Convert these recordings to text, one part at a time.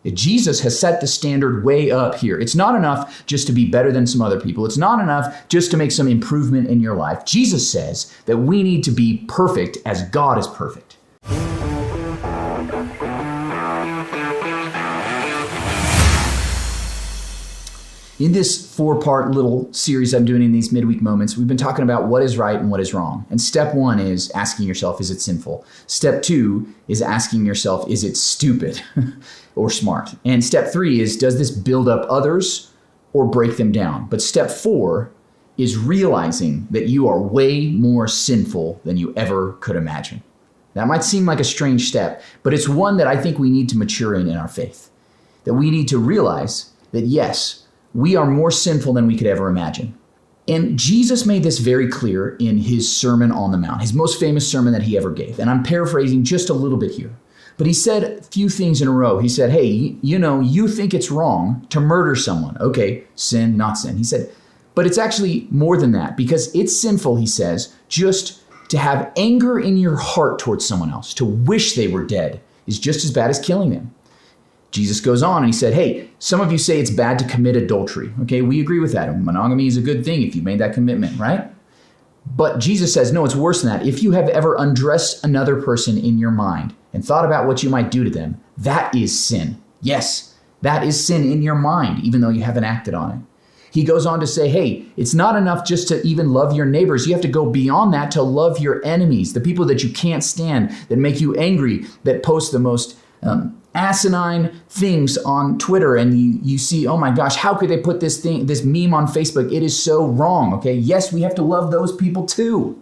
Jesus has set the standard way up here. It's not enough just to be better than some other people. It's not enough just to make some improvement in your life. Jesus says that we need to be perfect as God is perfect. In this 4-part little series I'm doing in these midweek moments, we've been talking about what is right and what is wrong. And step 1 is asking yourself, is it sinful? Step 2 is asking yourself, is it stupid or smart? And step 3 is, does this build up others or break them down? But step 4 is realizing that you are way more sinful than you ever could imagine. That might seem like a strange step, but it's one that I think we need to mature in our faith. That we need to realize that yes, we are more sinful than we could ever imagine. And Jesus made this very clear in his Sermon on the Mount, his most famous sermon that he ever gave. And I'm paraphrasing just a little bit here. But he said a few things in a row. He said, hey, you think it's wrong to murder someone. Okay, sin, not sin. He said, but it's actually more than that, because it's sinful, he says, just to have anger in your heart towards someone else, to wish they were dead, is just as bad as killing them. Jesus goes on and he said, hey, some of you say it's bad to commit adultery. Okay, we agree with that. Monogamy is a good thing if you made that commitment, right? But Jesus says, no, it's worse than that. If you have ever undressed another person in your mind and thought about what you might do to them, that is sin. Yes, that is sin in your mind, even though you haven't acted on it. He goes on to say, hey, it's not enough just to even love your neighbors. You have to go beyond that to love your enemies, the people that you can't stand, that make you angry, that post the most asinine things on Twitter, and you see, oh my gosh, how could they put this meme on Facebook? It is so wrong. Okay, yes, we have to love those people too.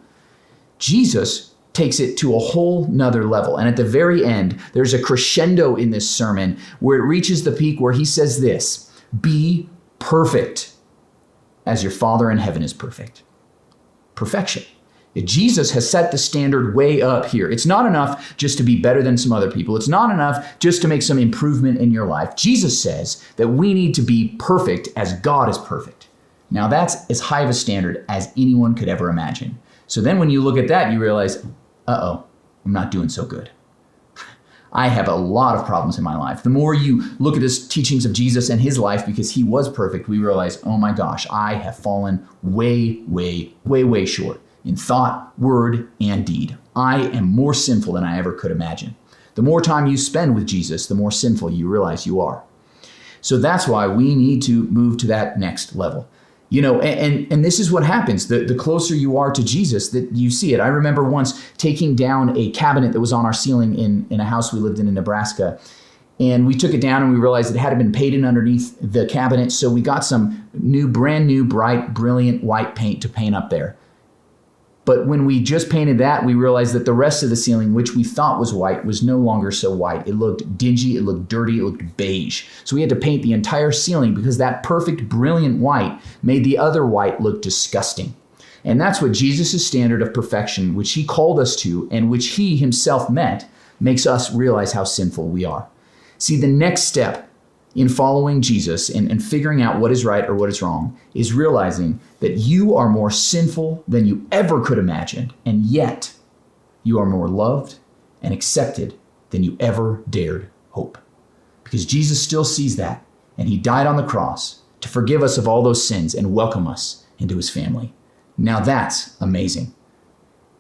Jesus takes it to a whole nother level. And at the very end, there's a crescendo in this sermon where it reaches the peak where he says this, be perfect as your Father in heaven is perfect. Perfection. Jesus has set the standard way up here. It's not enough just to be better than some other people. It's not enough just to make some improvement in your life. Jesus says that we need to be perfect as God is perfect. Now that's as high of a standard as anyone could ever imagine. So then when you look at that, you realize, I'm not doing so good. I have a lot of problems in my life. The more you look at the teachings of Jesus and his life, because he was perfect, we realize, oh my gosh, I have fallen way, way, way, way short. In thought, word, and deed. I am more sinful than I ever could imagine. The more time you spend with Jesus, the more sinful you realize you are. So that's why we need to move to that next level. And this is what happens. The closer you are to Jesus, that you see it. I remember once taking down a cabinet that was on our ceiling in a house we lived in Nebraska. And we took it down and we realized it hadn't been painted underneath the cabinet. So we got some brand new, bright, brilliant white paint to paint up there. But when we just painted that, we realized that the rest of the ceiling, which we thought was white, was no longer so white. It looked dingy, it looked dirty, it looked beige. So we had to paint the entire ceiling because that perfect, brilliant white made the other white look disgusting. And that's what Jesus' standard of perfection, which he called us to and which he himself met, makes us realize how sinful we are. See, the next step in following Jesus and figuring out what is right or what is wrong is realizing that you are more sinful than you ever could imagine, and yet you are more loved and accepted than you ever dared hope. Because Jesus still sees that, and he died on the cross to forgive us of all those sins and welcome us into his family. Now that's amazing.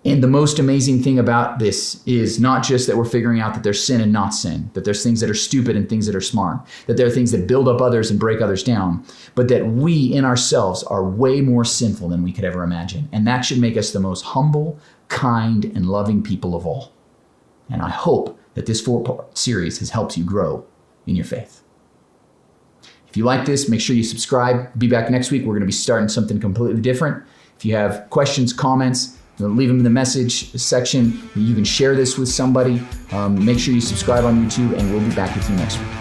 And the most amazing thing about this is not just that we're figuring out that there's sin and not sin, that there's things that are stupid and things that are smart, that there are things that build up others and break others down, but that we in ourselves are way more sinful than we could ever imagine. And that should make us the most humble, kind, and loving people of all. And I hope that this 4-part series has helped you grow in your faith. If you like this, make sure you subscribe. Be back next week. We're going to be starting something completely different. If you have questions, comments, leave them in the message section. You can share this with somebody. Make sure you subscribe on YouTube, and we'll be back with you next week.